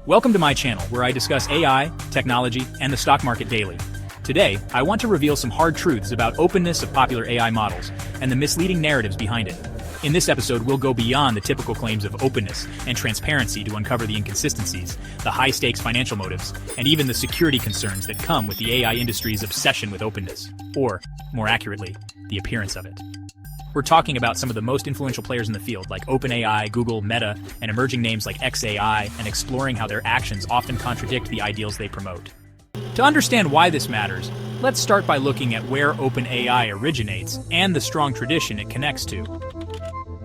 Welcome to my channel, where I discuss AI, technology, and the stock market daily. Today, I want to reveal some hard truths about openness of popular AI models and the misleading narratives behind it. In this episode, we'll go beyond the typical claims of openness and transparency to uncover the inconsistencies, the high-stakes financial motives, and even the security concerns that come with the AI industry's obsession with openness, or, more accurately, the appearance of it. We're talking about some of the most influential players in the field, like OpenAI, Google, Meta, and emerging names like xAI, and exploring how their actions often contradict the ideals they promote. To understand why this matters, let's start by looking at where OpenAI originates and the strong tradition it connects to.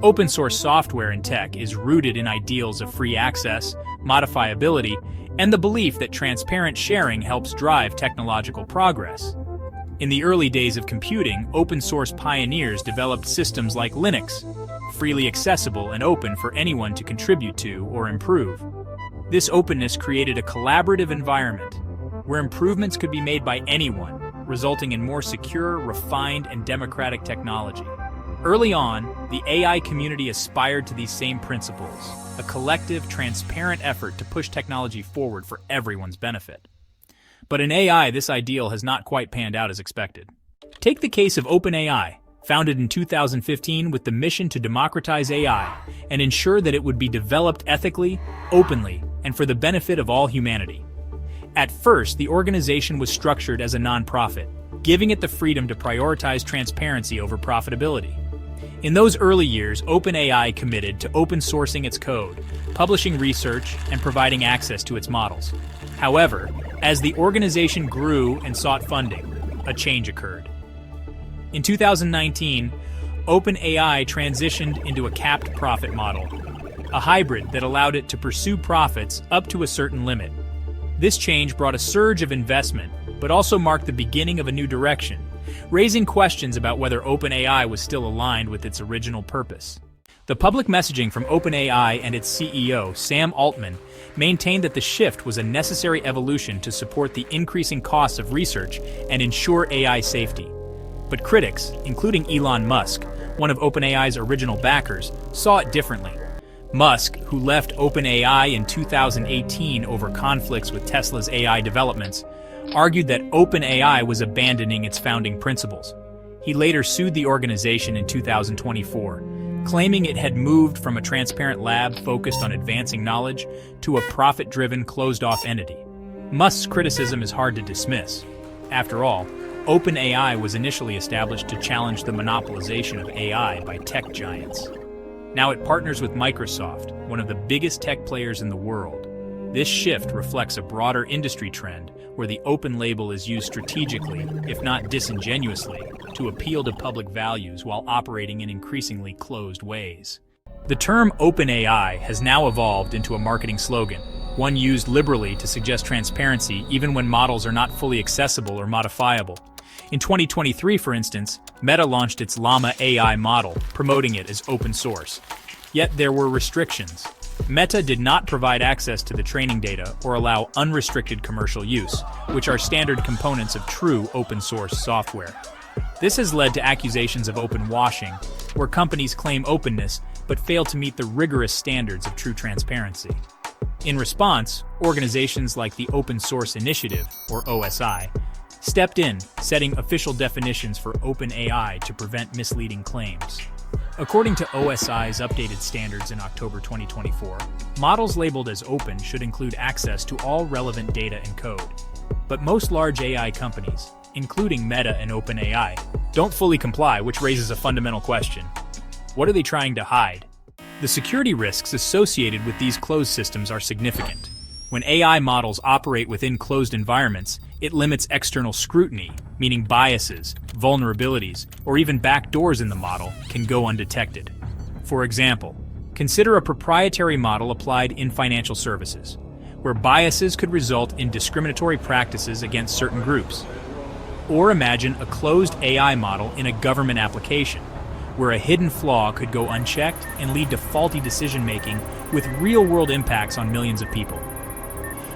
Open source software and tech is rooted in ideals of free access, modifiability, and the belief that transparent sharing helps drive technological progress. In the early days of computing, open source pioneers developed systems like Linux, freely accessible and open for anyone to contribute to or improve. This openness created a collaborative environment where improvements could be made by anyone, resulting in more secure, refined, and democratic technology. Early on, the AI community aspired to these same principles, a collective, transparent effort to push technology forward for everyone's benefit. But in AI, this ideal has not quite panned out as expected. Take the case of OpenAI, founded in 2015 with the mission to democratize AI and ensure that it would be developed ethically, openly, and for the benefit of all humanity. At first, the organization was structured as a nonprofit, giving it the freedom to prioritize transparency over profitability. In those early years, OpenAI committed to open sourcing its code, publishing research, and providing access to its models. However, as the organization grew and sought funding, a change occurred. In 2019, OpenAI transitioned into a capped profit model, a hybrid that allowed it to pursue profits up to a certain limit. This change brought a surge of investment, but also marked the beginning of a new direction, raising questions about whether OpenAI was still aligned with its original purpose. The public messaging from OpenAI and its CEO, Sam Altman, maintained that the shift was a necessary evolution to support the increasing costs of research and ensure AI safety. But critics, including Elon Musk, one of OpenAI's original backers, saw it differently. Musk, who left OpenAI in 2018 over conflicts with Tesla's AI developments, argued that OpenAI was abandoning its founding principles. He later sued the organization in 2024, claiming it had moved from a transparent lab focused on advancing knowledge to a profit-driven, closed-off entity. Musk's criticism is hard to dismiss. After all, OpenAI was initially established to challenge the monopolization of AI by tech giants. Now it partners with Microsoft, one of the biggest tech players in the world. This shift reflects a broader industry trend where the open label is used strategically, if not disingenuously, to appeal to public values while operating in increasingly closed ways. The term OpenAI has now evolved into a marketing slogan, one used liberally to suggest transparency even when models are not fully accessible or modifiable. In 2023, for instance, Meta launched its Llama AI model, promoting it as open source. Yet there were restrictions. Meta did not provide access to the training data or allow unrestricted commercial use, which are standard components of true open-source software. This has led to accusations of open washing, where companies claim openness but fail to meet the rigorous standards of true transparency. In response, organizations like the Open Source Initiative, or OSI, stepped in, setting official definitions for OpenAI to prevent misleading claims. According to OSI's updated standards in October 2024, models labeled as open should include access to all relevant data and code. But most large AI companies, including Meta and OpenAI, don't fully comply, which raises a fundamental question. What are they trying to hide? The security risks associated with these closed systems are significant. When AI models operate within closed environments, it limits external scrutiny, meaning biases, vulnerabilities, or even backdoors in the model can go undetected. For example, consider a proprietary model applied in financial services, where biases could result in discriminatory practices against certain groups. Or imagine a closed AI model in a government application, where a hidden flaw could go unchecked and lead to faulty decision-making with real-world impacts on millions of people.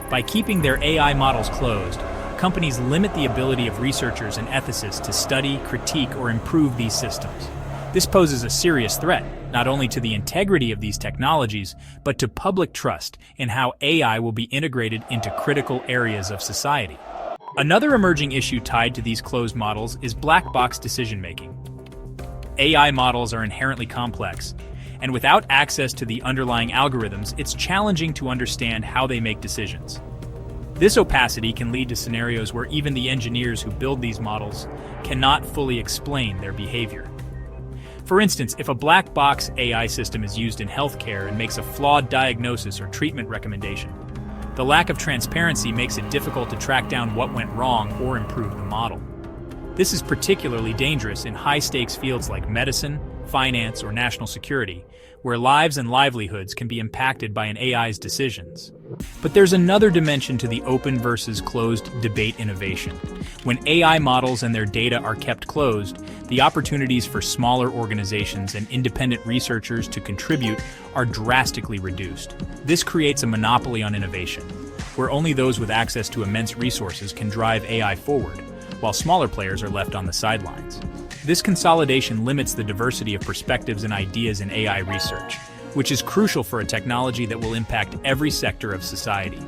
By keeping their AI models closed, companies limit the ability of researchers and ethicists to study, critique, or improve these systems. This poses a serious threat, not only to the integrity of these technologies, but to public trust in how AI will be integrated into critical areas of society. Another emerging issue tied to these closed models is black box decision-making. AI models are inherently complex, and without access to the underlying algorithms, it's challenging to understand how they make decisions. This opacity can lead to scenarios where even the engineers who build these models cannot fully explain their behavior. For instance, if a black box AI system is used in healthcare and makes a flawed diagnosis or treatment recommendation, the lack of transparency makes it difficult to track down what went wrong or improve the model. This is particularly dangerous in high-stakes fields like medicine, finance, or national security, where lives and livelihoods can be impacted by an AI's decisions. But there's another dimension to the open versus closed debate innovation. When AI models and their data are kept closed, the opportunities for smaller organizations and independent researchers to contribute are drastically reduced. This creates a monopoly on innovation, where only those with access to immense resources can drive AI forward, while smaller players are left on the sidelines. This consolidation limits the diversity of perspectives and ideas in AI research, which is crucial for a technology that will impact every sector of society.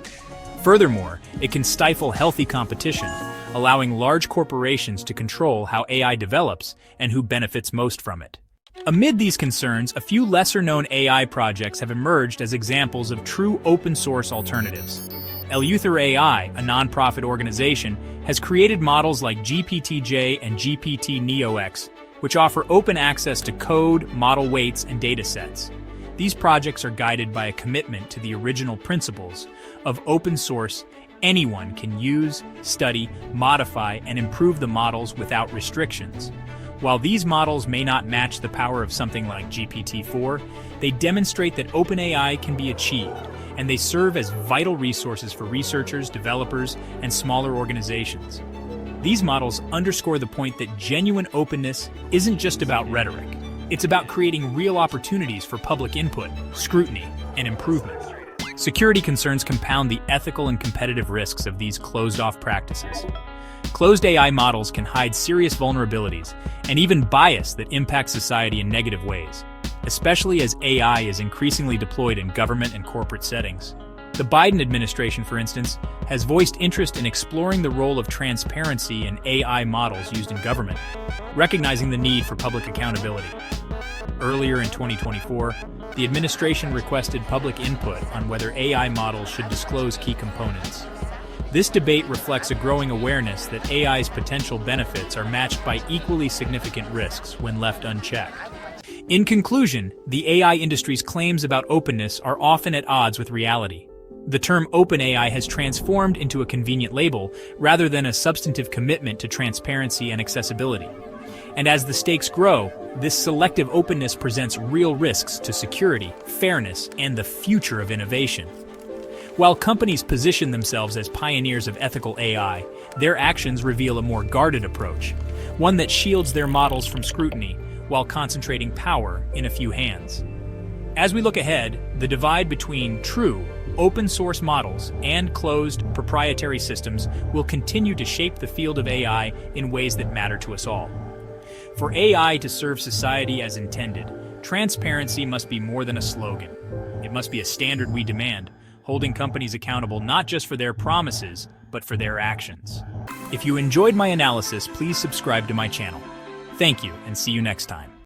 Furthermore, it can stifle healthy competition, allowing large corporations to control how AI develops and who benefits most from it. Amid these concerns, a few lesser-known AI projects have emerged as examples of true open-source alternatives. AI, a nonprofit organization, has created models like GPT-J and GPT-NeoX, which offer open access to code, model weights, and datasets. These projects are guided by a commitment to the original principles of open source. Anyone can use, study, modify, and improve the models without restrictions. While these models may not match the power of something like GPT-4, they demonstrate that OpenAI can be achieved, and they serve as vital resources for researchers, developers, and smaller organizations. These models underscore the point that genuine openness isn't just about rhetoric. It's about creating real opportunities for public input, scrutiny, and improvement. Security concerns compound the ethical and competitive risks of these closed-off practices. Closed AI models can hide serious vulnerabilities and even bias that impact society in negative ways, especially as AI is increasingly deployed in government and corporate settings. The Biden administration, for instance, has voiced interest in exploring the role of transparency in AI models used in government, recognizing the need for public accountability. Earlier in 2024, the administration requested public input on whether AI models should disclose key components. This debate reflects a growing awareness that AI's potential benefits are matched by equally significant risks when left unchecked. In conclusion, the AI industry's claims about openness are often at odds with reality. The term OpenAI has transformed into a convenient label rather than a substantive commitment to transparency and accessibility. And as the stakes grow, this selective openness presents real risks to security, fairness, and the future of innovation. While companies position themselves as pioneers of ethical AI, their actions reveal a more guarded approach, one that shields their models from scrutiny while concentrating power in a few hands. As we look ahead, the divide between true, open-source models and closed, proprietary systems will continue to shape the field of AI in ways that matter to us all. For AI to serve society as intended, transparency must be more than a slogan. It must be a standard we demand, holding companies accountable not just for their promises, but for their actions. If you enjoyed my analysis, please subscribe to my channel. Thank you, and see you next time.